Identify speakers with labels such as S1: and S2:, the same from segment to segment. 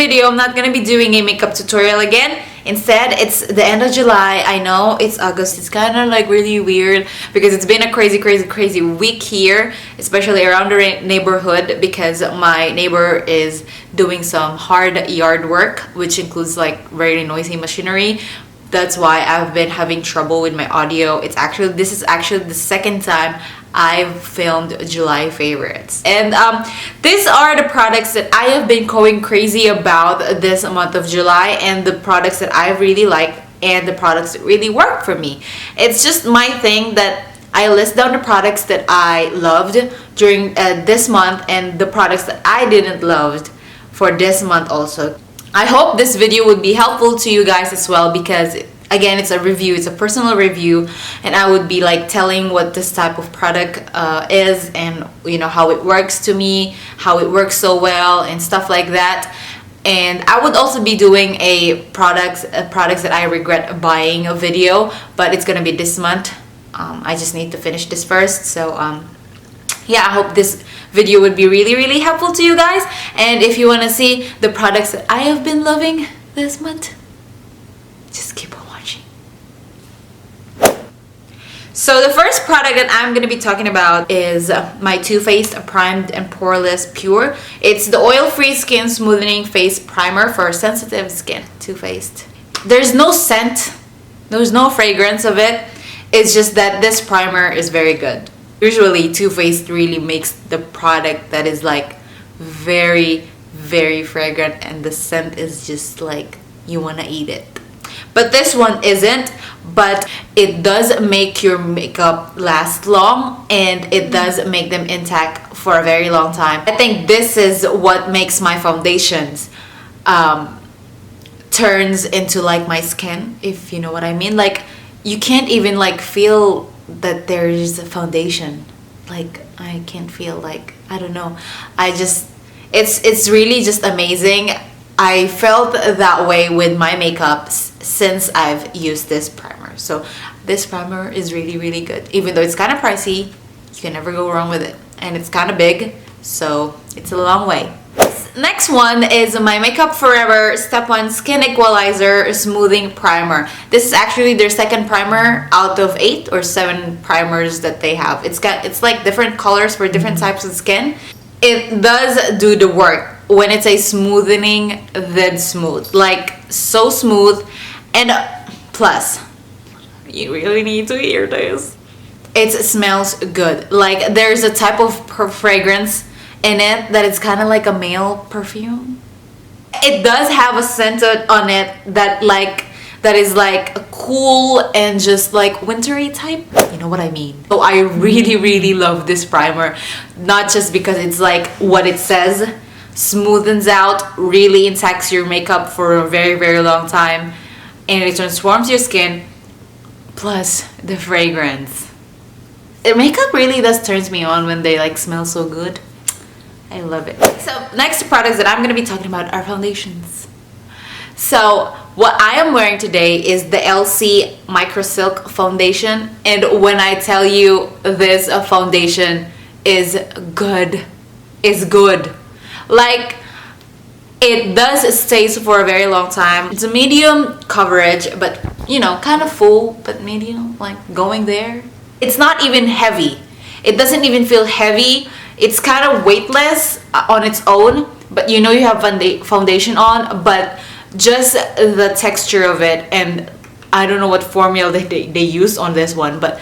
S1: video, I'm not gonna be doing a makeup tutorial again. Instead, it's the end of July. I know it's August. It's kind of like really weird because it's been a crazy week here, especially around the neighborhood, because my neighbor is doing some hard yard work, which includes like very noisy machinery. That's why I've been having trouble with my audio. This is actually the second time I've filmed July favorites. And these are the products that I have been going crazy about this month of July, and the products that I really like and the products that really work for me. It's just my thing that I list down the products that I loved during this month and the products that I didn't love for this month also. I hope this video would be helpful to you guys as well, because again, it's a review, it's a personal review, and I would be like telling what this type of product is, and you know, how it works to me, how it works so well and stuff like that. And I would also be doing a products that I regret buying a video, but it's gonna be this month. I just need to finish this first. So yeah, I hope this video would be really helpful to you guys. And if you want to see the products that I have been loving this month, just keep on watching. So the first product that I'm going to be talking about is my Too Faced Primed and Poreless Pure. It's the oil-free skin smoothing face primer for sensitive skin. Too Faced. There's no scent, there's no fragrance of it. It's just that this primer is very good. Usually Too Faced really makes the product that is like very fragrant, and the scent is just like you want to eat it. But this one isn't, but it does make your makeup last long, and it does make them intact for a very long time. I think this is what makes my foundations turns into like my skin, if you know what I mean. Like you can't even like feel that there's a foundation. Like I can't feel, like, I don't know, it's really just amazing. I felt that way with my makeup since I've used this primer. So this primer is really good. Even though it's kind of pricey, you can never go wrong with it, and it's kind of big, so it's a long way. Next one is my Makeup Forever Step 1 Skin Equalizer Smoothing Primer. This is actually their second primer out of 8 or 7 primers that they have. It's like different colors for different types of skin. It does do the work. When it's a smoothing, then smooth, like so smooth. And plus, you really need to hear this, it smells good. Like there's a type of fragrance in it that it's kind of like a male perfume. It does have a scent on it that is like a cool and just like wintry type, you know what I mean. So I really love this primer, not just because it's like what it says, smoothens out, really intacts your makeup for a very long time, and it transforms your skin, plus the fragrance. Makeup really does turns me on when they like smell so good. I love it. So next products that I'm going to be talking about are foundations. So what I am wearing today is the Elcie Micro Silk Foundation, and when I tell you this foundation is good, it's good. Like it does stays for a very long time. It's a medium coverage, but you know, kind of full, but medium, like going there. It's not even heavy. It doesn't even feel heavy. It's kind of weightless on its own, but you know you have foundation on, but just the texture of it, and I don't know what formula they use on this one, but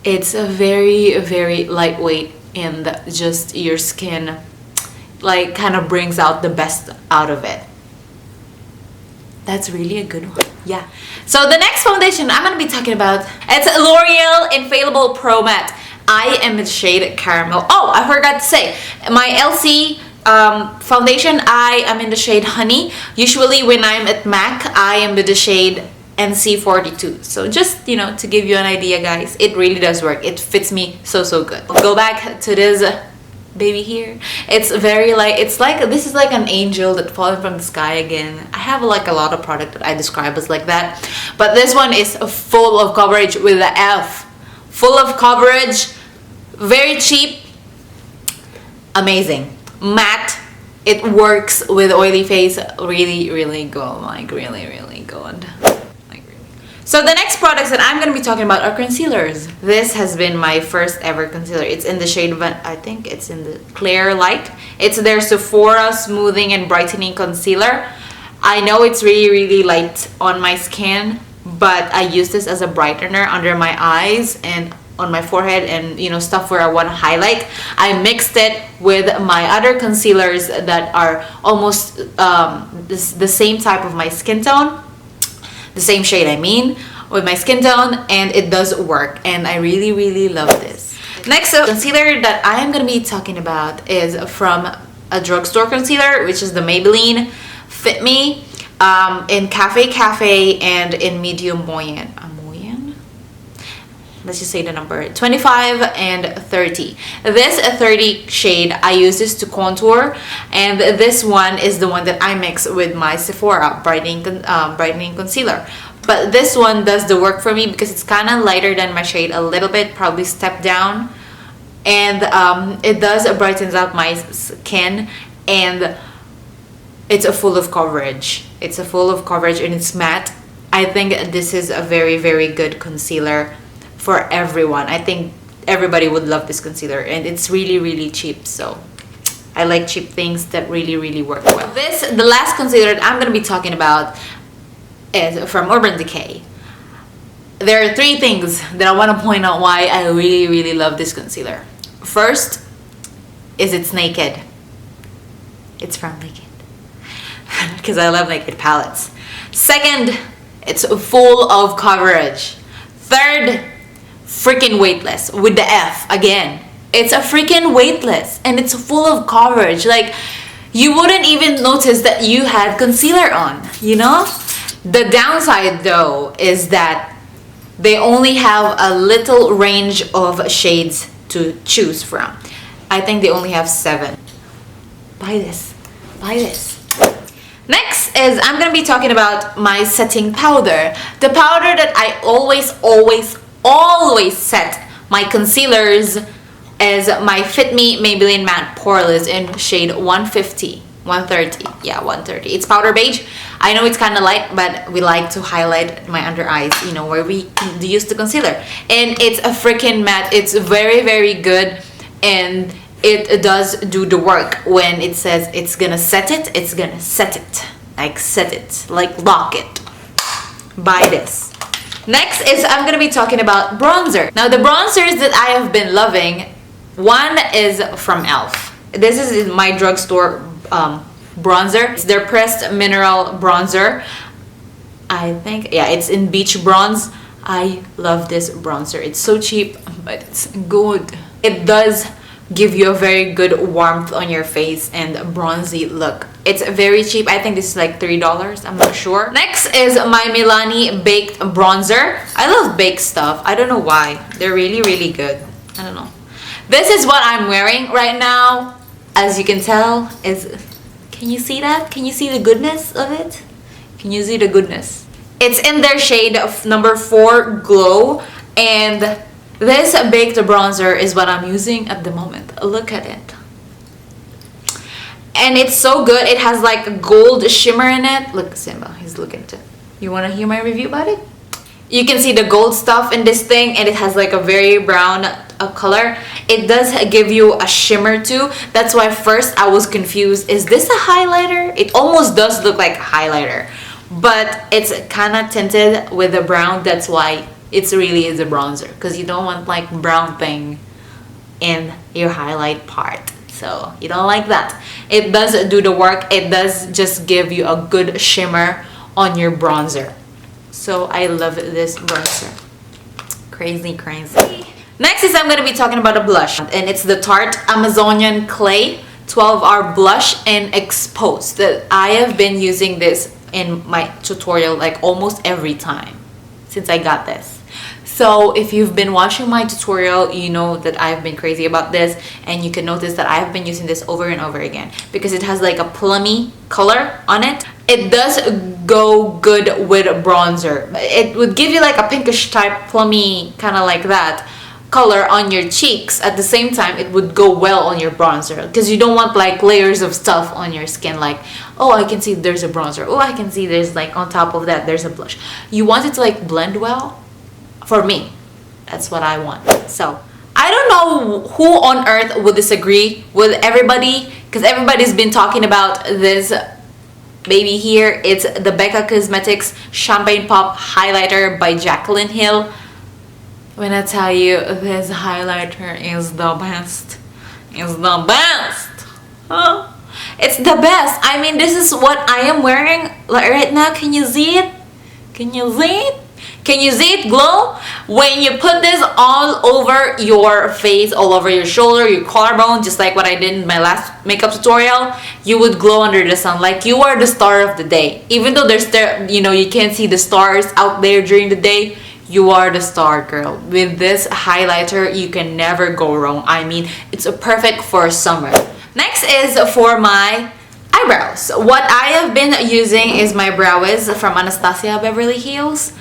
S1: it's a very lightweight, and just your skin like kind of brings out the best out of it. That's really a good one. Yeah. So the next foundation I'm going to be talking about, it's Loreal Infallible Pro Matte. I am in the shade Caramel. Oh, I forgot to say, my Elcie foundation, I am in the shade Honey. Usually when I'm at MAC, I am with the shade NC42. So just, you know, to give you an idea, guys, it really does work. It fits me so good. Go back to this baby here. It's very like, it's like, this is like an angel that fallen from the sky again. I have like a lot of product that I describe as like that, but this one is full of coverage with the F. Full of coverage, very cheap, amazing. Matte, it works with oily face really, really good. Like really, really good. Like really. So the next products that I'm gonna be talking about are concealers. This has been my first ever concealer. It's in the shade, I think it's in the Clair Light. It's their Sephora Smoothing and Brightening Concealer. I know it's really, really light on my skin, but I use this as a brightener under my eyes and on my forehead and, you know, stuff where I want to highlight. I mixed it with my other concealers that are almost the same type of my skin tone, the same shade I mean, with my skin tone, and it does work, and I really, really love this. Next concealer that I am going to be talking about is from a drugstore concealer, which is the Maybelline Fit Me in Cafe and in Medium Moyen. Let's just say the number 25 and 30. This 30 shade, I use this to contour, and this one is the one that I mix with my Sephora brightening concealer. But this one does the work for me because it's kind of lighter than my shade a little bit, probably step down, and it does brightens up my skin, and it's a full of coverage. It's a full of coverage and it's matte. I think this is a very, very good concealer for everyone. I think everybody would love this concealer, and it's really, really cheap. So I like cheap things that really, really work well. The last concealer that I'm going to be talking about is from Urban Decay. There are three things that I want to point out why I really, really love this concealer. First is it's naked. It's from Naked because I love naked palettes. Second, it's full of coverage. Third, freaking weightless with the F again. It's a freaking weightless and it's full of coverage. Like, you wouldn't even notice that you had concealer on, you know? The downside though is that they only have a little range of shades to choose from. I think they only have 7. Buy this. Buy this. Next is I'm gonna be talking about my setting powder. The powder that I always set my concealers is my Fit Me Maybelline Matte Poreless in shade 130. Yeah, 130. It's powder beige. I know it's kind of light, but we like to highlight my under eyes, you know, where we use the concealer. And it's a freaking matte. It's very, very good, and it does do the work. When it says it's gonna set it, it's gonna set it. Like set it, like lock it. Buy this. Next is I'm gonna be talking about bronzer. Now the bronzers that I have been loving, one is from e.l.f. This is my drugstore bronzer. It's their pressed mineral bronzer. I think, yeah, it's in beach bronze. I love this bronzer. It's so cheap, but it's good. It does give you a very good warmth on your face and bronzy look. It's very cheap. I think this is like $3. I'm not sure. Next is my Milani baked bronzer. I love baked stuff. I don't know why. They're really, really good. I don't know. This is what I'm wearing right now. As you can tell, can you see that? Can you see the goodness of it? Can you see the goodness? It's in their shade of number 4 Glow, and this baked bronzer is what I'm using at the moment. Look at it. And it's so good. It has like a gold shimmer in it. Look, Simba, he's looking at it. You want to hear my review about it? You can see the gold stuff in this thing, and it has like a very brown color. It does give you a shimmer too. That's why first I was confused. Is this a highlighter? It almost does look like a highlighter, but it's kind of tinted with a brown. That's why it's really is a bronzer, because you don't want like brown thing in your highlight part. So you don't like that. It does do the work. It does just give you a good shimmer on your bronzer. So I love this bronzer. Crazy, crazy. Next is I'm going to be talking about a blush, and it's the Tarte Amazonian Clay 12-Hour Blush and Exposed. That I have been using this in my tutorial like almost every time since I got this. So if you've been watching my tutorial, you know that I've been crazy about this, and you can notice that I have been using this over and over again because it has like a plummy color on it. It does go good with bronzer. It would give you like a pinkish type plummy, kind of like that, color on your cheeks, at the same time it would go well on your bronzer, because you don't want like layers of stuff on your skin, like, oh, I can see there's a bronzer, oh, I can see there's like on top of that there's a blush. You want it to like blend well. For me, that's what I want. So I don't know who on earth would disagree with everybody, because everybody's been talking about this baby here. It's the Becca Cosmetics Champagne Pop Highlighter by Jaclyn Hill. When I tell you, this highlighter is the best. It's the best. Huh? It's the best. I mean, this is what I am wearing right now. Can you see it? Can you see it? Can you see it glow? When you put this all over your face, all over your shoulder, your collarbone, just like what I did in my last makeup tutorial, you would glow under the sun. Like you are the star of the day. Even though there's, you know, you can't see the stars out there during the day, you are the star, girl. With this highlighter, you can never go wrong. I mean, it's perfect for summer. Next is for my eyebrows. What I have been using is my Brow Wiz from Anastasia Beverly Hills.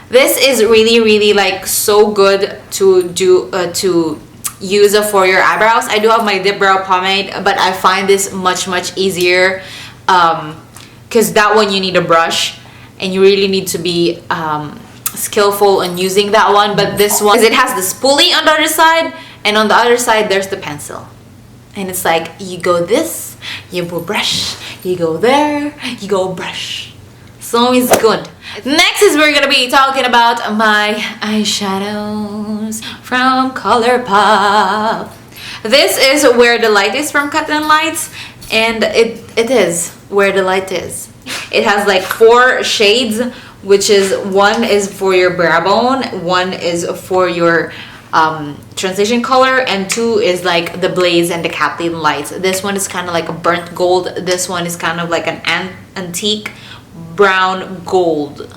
S1: This is really like so good to do to use for your eyebrows. I do have my dip brow pomade, but I find this much easier because that one you need a brush and you really need to be skillful in using that one. But this one, it has the spoolie on the other side, and on the other side there's the pencil, and it's like you go this, you go brush, you go there, you go brush. So it's good. Next is we're gonna be talking about my eyeshadows from Colourpop. This is Where the Light Is from Cut and Lights, and it is Where the Light Is. It has like 4 shades, which is one is for your brow bone, one is for your transition color, and 2 is like the Blaze and the Kathleen lights. This one is kind of like a burnt gold. This one is kind of like an antique brown gold.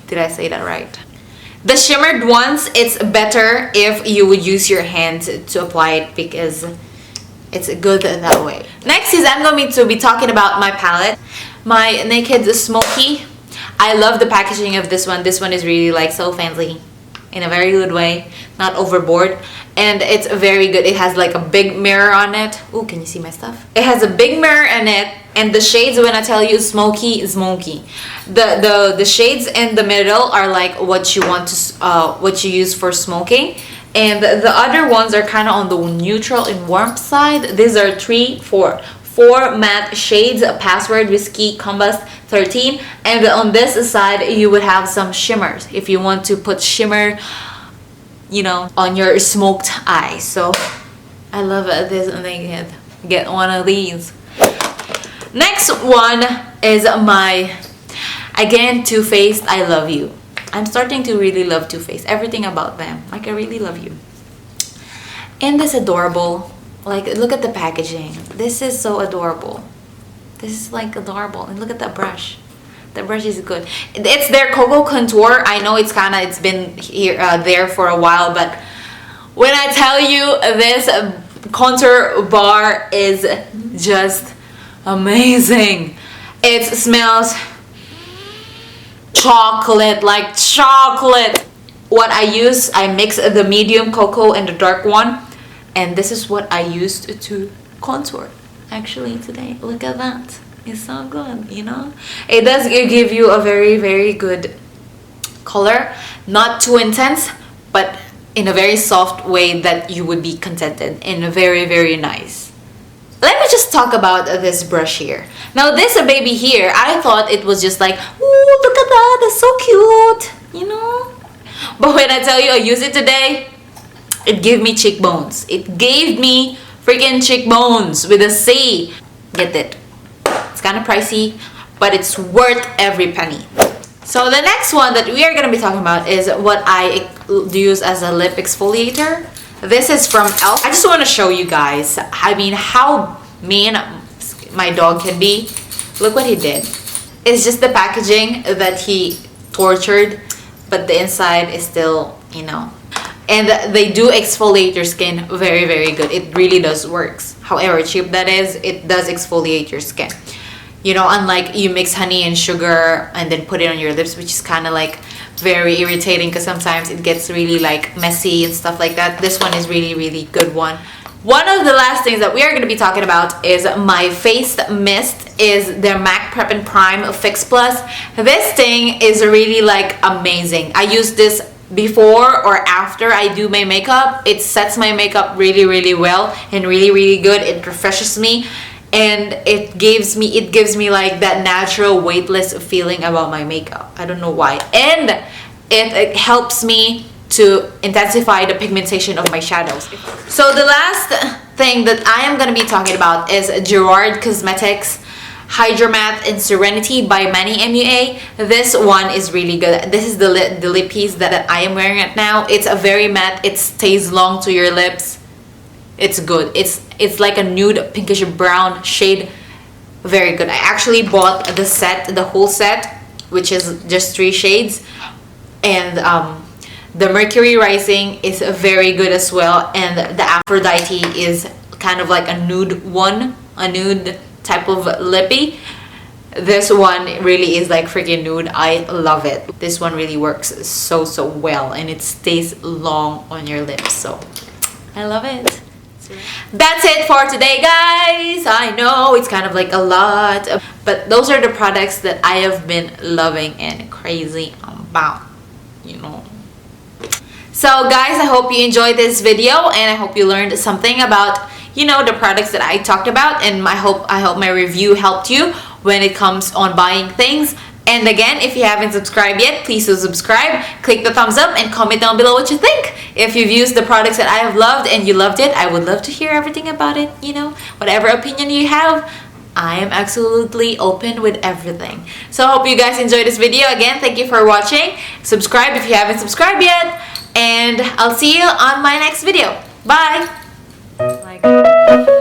S1: Did I say that right? The shimmered ones, it's better if you would use your hand to apply it, because it's good that way. Next is I'm going to be talking about my palette, my Naked Smoky. I love the packaging of this one. This one is really like so fancy in a very good way, not overboard, and it's very good. It has like a big mirror on it. Oh, can you see my stuff? It has a big mirror in it, and the shades, when I tell you smoky. The shades in the middle are like what you want to what you use for smoking, and the other ones are kind of on the neutral and warmth side. These are 4 matte shades: Password, Whiskey, Combust, 13, and on this side you would have some shimmers if you want to put shimmer, you know, on your smoked eyes. So I love this, and I get one of these. Next one is my, again, Too Faced I Love You. I'm starting to really love Too Faced. Everything about them, like I really love you. And this adorable, like look at the packaging. This is so adorable. This is like adorable, and look at that brush. The brush is good. It's their Cocoa Contour. I know it's been here there for a while, but when I tell you, this contour bar is just amazing. It smells chocolate, like chocolate. What I use, I mix the medium cocoa and the dark one, and this is what I used to contour actually today. Look at that. It's so good, you know. It does give you a very good color, not too intense, but in a very soft way that you would be contented, and very nice. Let me just talk about this brush here. Now this baby here, I thought it was just like, ooh, look at that, that's so cute, you know. But when I tell you I use it today, it gave me cheekbones. It gave me freaking cheekbones with a C. Get it. It's kind of pricey, but it's worth every penny. So the next one that we are going to be talking about is what I use as a lip exfoliator. This is from Elcie. I just want to show you guys, I mean, how mean my dog can be. Look what he did. It's just the packaging that he tortured, but the inside is still, you know. And they do exfoliate your skin very good. It really does works. However cheap that is, it does exfoliate your skin. You know, unlike you mix honey and sugar and then put it on your lips, which is kind of like very irritating because sometimes it gets really like messy and stuff like that. This one is really good one. One of the last things that we are going to be talking about is my face mist, is their MAC Prep and Prime Fix Plus. This thing is really like amazing. I use this before or after I do my makeup. It sets my makeup really well and really good. It refreshes me, and it gives me like that natural weightless feeling about my makeup. I don't know why. And it helps me to intensify the pigmentation of my shadows. So the last thing that I am going to be talking about is Gerard Cosmetics Hydra Matte in Serenity by Milani MUA. This one is really good. This is the lip piece that I am wearing right now. It's a very matte. It stays long to your lips. It's good. It's like a nude pinkish brown shade. Very good. I actually bought the whole set, which is just 3 shades. And the Mercury Rising is very good as well, and the Aphrodite is kind of like a nude type of lippy. This one really is like freaking nude. I love it. This one really works so well, and it stays long on your lips, so I love it. That's it for today, guys. I know it's kind of like a lot, but those are the products that I have been loving and crazy about, you know. So guys, I hope you enjoyed this video, and I hope you learned something about, you know, the products that I talked about, and I hope my review helped you when it comes on buying things. And again, if you haven't subscribed yet, please do subscribe, click the thumbs up, and comment down below what you think. If you've used the products that I have loved and you loved it, I would love to hear everything about it, you know, whatever opinion you have. I am absolutely open with everything. So I hope you guys enjoyed this video. Again, thank you for watching. Subscribe if you haven't subscribed yet. And I'll see you on my next video. Bye! Oh my God.